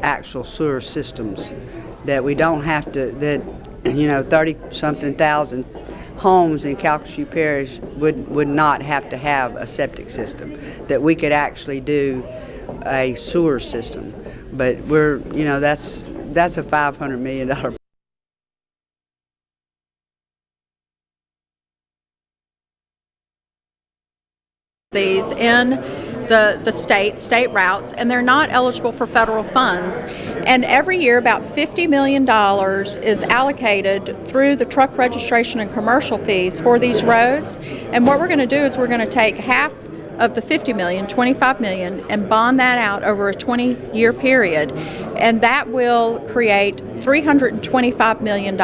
actual sewer systems, that we don't have to, that 30-something thousand homes in Calcasieu Parish would not have to have a septic system, that we could actually do a sewer system. But we're, that's a $500 million. These in the state routes, and they're not eligible for federal funds. And every year about $50 million is allocated through the truck registration and commercial fees for these roads. And what we're going to do is we're going to take half of the $50 million, $25 million, and bond that out over a 20-year period, and that will create $325 million.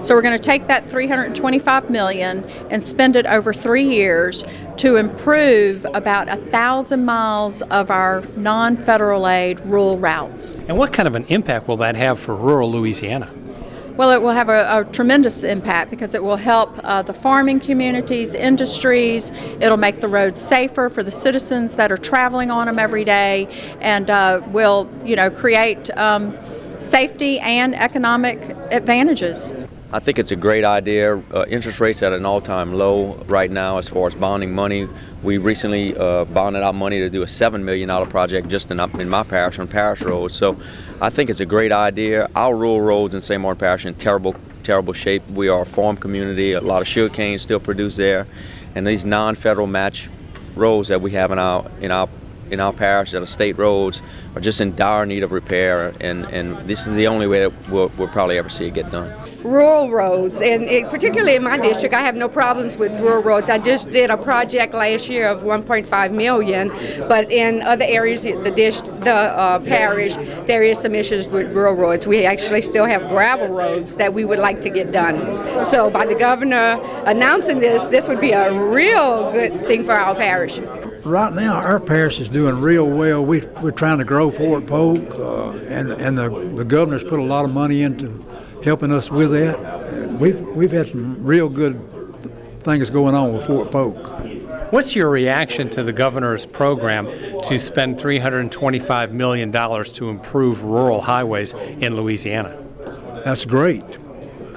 So we're going to take that $325 million and spend it over 3 years to improve about 1,000 miles of our non-federal aid rural routes. And what kind of an impact will that have for rural Louisiana? Well, it will have a tremendous impact because it will help the farming communities, industries. It'll make the roads safer for the citizens that are traveling on them every day, and will, create safety and economic advantages. I think it's a great idea. Interest rates at an all-time low right now as far as bonding money. We recently bonded out money to do a $7 million project just in my parish on parish roads. So I think it's a great idea. Our rural roads in St. Martin Parish are in terrible shape. We are a farm community. A lot of sugarcane still produced there, and these non-federal match roads that we have in our parish that are state roads are just in dire need of repair, and this is the only way that we'll probably ever see it get done. Rural roads, and particularly in my district, I have no problems with rural roads. I just did a project last year of $1.5 million, but in other areas of the parish, there is some issues with rural roads. We actually still have gravel roads that we would like to get done. So by the governor announcing this would be a real good thing for our parish. Right now, our parish is doing real well. We're trying to grow Fort Polk, and the governor's put a lot of money into helping us with that. We've had some real good things going on with Fort Polk. What's your reaction to the governor's program to spend $325 million to improve rural highways in Louisiana? That's great.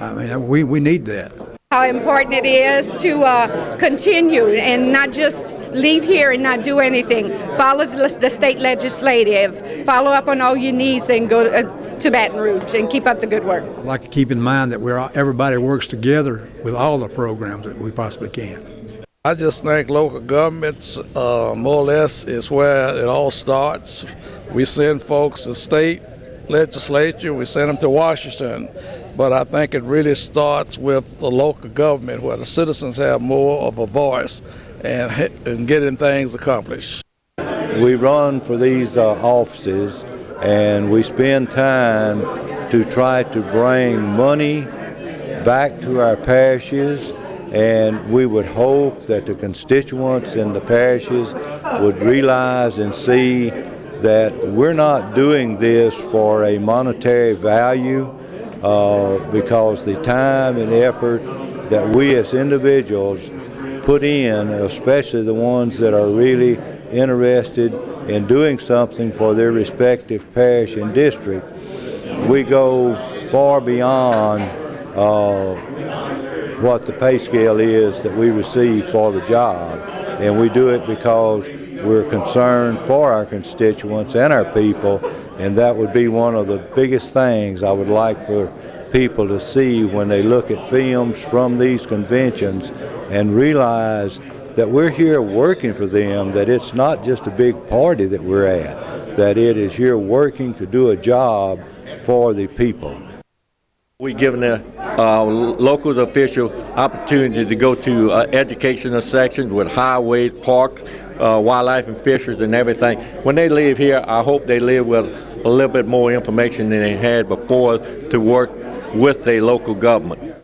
I mean, we need that. How important it is to continue and not just leave here and not do anything. Follow the state legislative, follow up on all your needs, and go to Baton Rouge and keep up the good work. I'd like to keep in mind that everybody works together with all the programs that we possibly can. I just think local governments, more or less, is where it all starts. We send folks to state legislature, we send them to Washington. But I think it really starts with the local government, where the citizens have more of a voice and getting things accomplished. We run for these offices, and we spend time to try to bring money back to our parishes, and we would hope that the constituents in the parishes would realize and see that we're not doing this for a monetary value, because the time and effort that we as individuals put in, especially the ones that are really interested in doing something for their respective parish and district, we go far beyond what the pay scale is that we receive for the job. And we do it because we're concerned for our constituents and our people, and that would be one of the biggest things I would like for people to see when they look at films from these conventions and realize that we're here working for them, that it's not just a big party that we're at, that it is here working to do a job for the people. We've given the local official opportunity to go to educational sections with highways, parks, wildlife and fisheries and everything. When they leave here, I hope they leave with a little bit more information than they had before to work with their local government.